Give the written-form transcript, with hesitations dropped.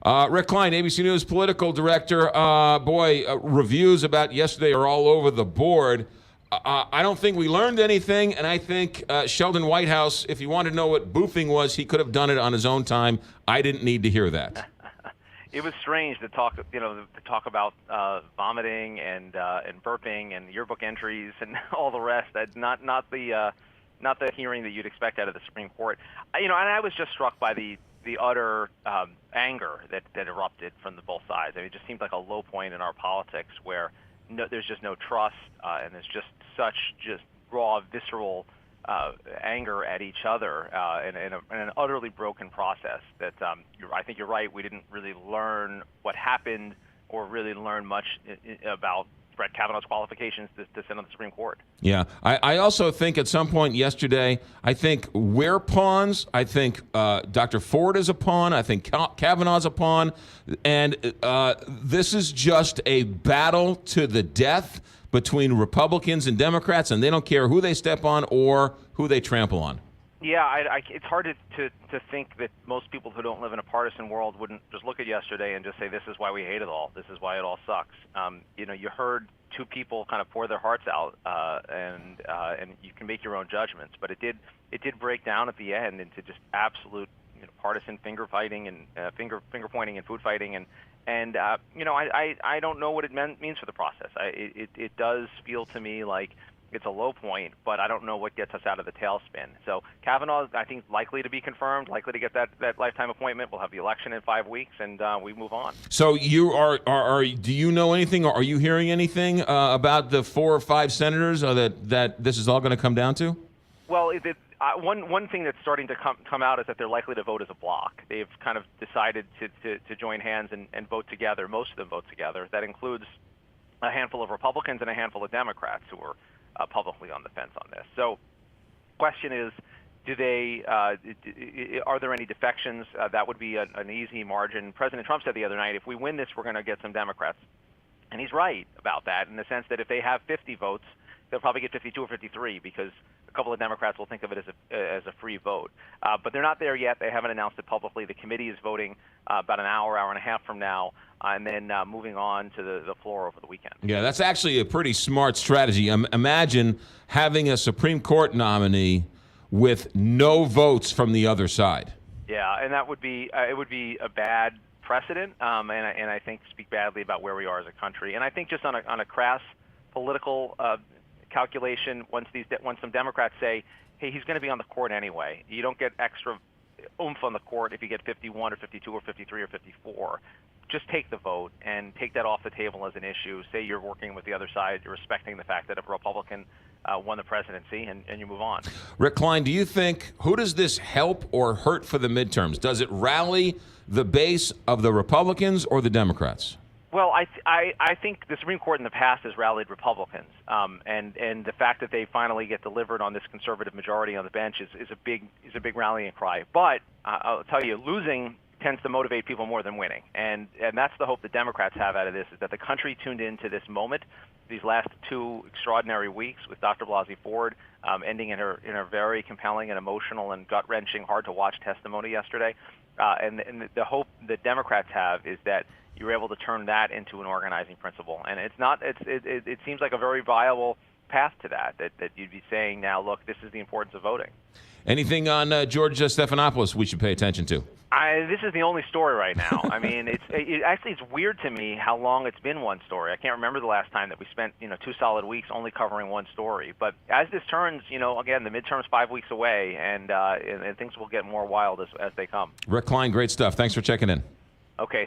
Rick Klein, ABC News political director. Reviews about yesterday are all over the board. I don't think we learned anything, and I think Sheldon Whitehouse, if he wanted to know what boofing was, he could have done it on his own time. I didn't need to hear that. It was strange to talk about vomiting and burping and yearbook entries and all the rest. That not the hearing that you'd expect out of the Supreme Court. And I was just struck by the utter anger that erupted from both sides. I mean, it just seemed like a low point in our politics where there's just no trust, and there's just such raw, visceral anger at each other, and an utterly broken process that I think you're right. We didn't really learn what happened or really learn much about Brett Kavanaugh's qualifications to sit on the Supreme Court. Yeah. I also think at some point yesterday, I think we're pawns. I think Dr. Ford is a pawn. I think Kavanaugh's a pawn. And this is just a battle to the death between Republicans and Democrats, and they don't care who they step on or who they trample on. Yeah, it's hard to think that most people who don't live in a partisan world wouldn't just look at yesterday and just say, this is why we hate it all. This is why it all sucks. You heard two people kind of pour their hearts out, and you can make your own judgments. But it did break down at the end into just absolute partisan finger fighting and finger pointing and food fighting. And I don't know what it means for the process. It does feel to me like it's a low point, but I don't know what gets us out of the tailspin. So Kavanaugh, I think, likely to be confirmed, likely to get that lifetime appointment. We'll have the election in 5 weeks, and we move on. So you do you know anything, or are you hearing anything about the 4 or 5 senators that this is all going to come down to? Well, one thing that's starting to come out is that they're likely to vote as a bloc. They've kind of decided to join hands and vote together. Most of them vote together. That includes a handful of Republicans and a handful of Democrats who are publicly on the fence on this. So the question is, are there any defections? That would be an easy margin. President Trump said the other night, if we win this, we're going to get some Democrats. And he's right about that in the sense that if they have 50 votes, they'll probably get 52 or 53 because a couple of Democrats will think of it as a free vote. But they're not there yet. They haven't announced it publicly. The committee is voting about an hour and a half from now, and then moving on to the floor over the weekend. Yeah, that's actually a pretty smart strategy. Imagine having a Supreme Court nominee with no votes from the other side. Yeah, and that would be it would be a bad precedent, and I think speak badly about where we are as a country. And I think just on a crass political calculation, once some Democrats say, hey, he's going to be on the court anyway, you don't get extra oomph on the court if you get 51 or 52 or 53 or 54. Just take the vote and take that off the table as an issue. Say you're working with the other side, you're respecting the fact that a Republican won the presidency, and you move on. Rick Klein, do you think, who does this help or hurt for the midterms? Does it rally the base of the Republicans or the Democrats? Well, I think the Supreme Court in the past has rallied Republicans, and the fact that they finally get delivered on this conservative majority on the bench is a big rallying cry. But I'll tell you, losing tends to motivate people more than winning, and that's the hope the Democrats have out of this, is that the country tuned into this moment, these last 2 extraordinary weeks with Dr. Blasey Ford ending in her very compelling and emotional and gut-wrenching, hard-to-watch testimony yesterday, and the hope the Democrats have is that you're able to turn that into an organizing principle. And it seems like a very viable path to that you'd be saying now, look, this is the importance of voting. Anything on George Stephanopoulos we should pay attention to? This is the only story right now. I mean, it's weird to me how long it's been one story. I can't remember the last time that we spent 2 solid weeks only covering one story. But as this turns, again, the midterm's 5 weeks away, and things will get more wild as they come. Rick Klein, great stuff. Thanks for checking in. Okay.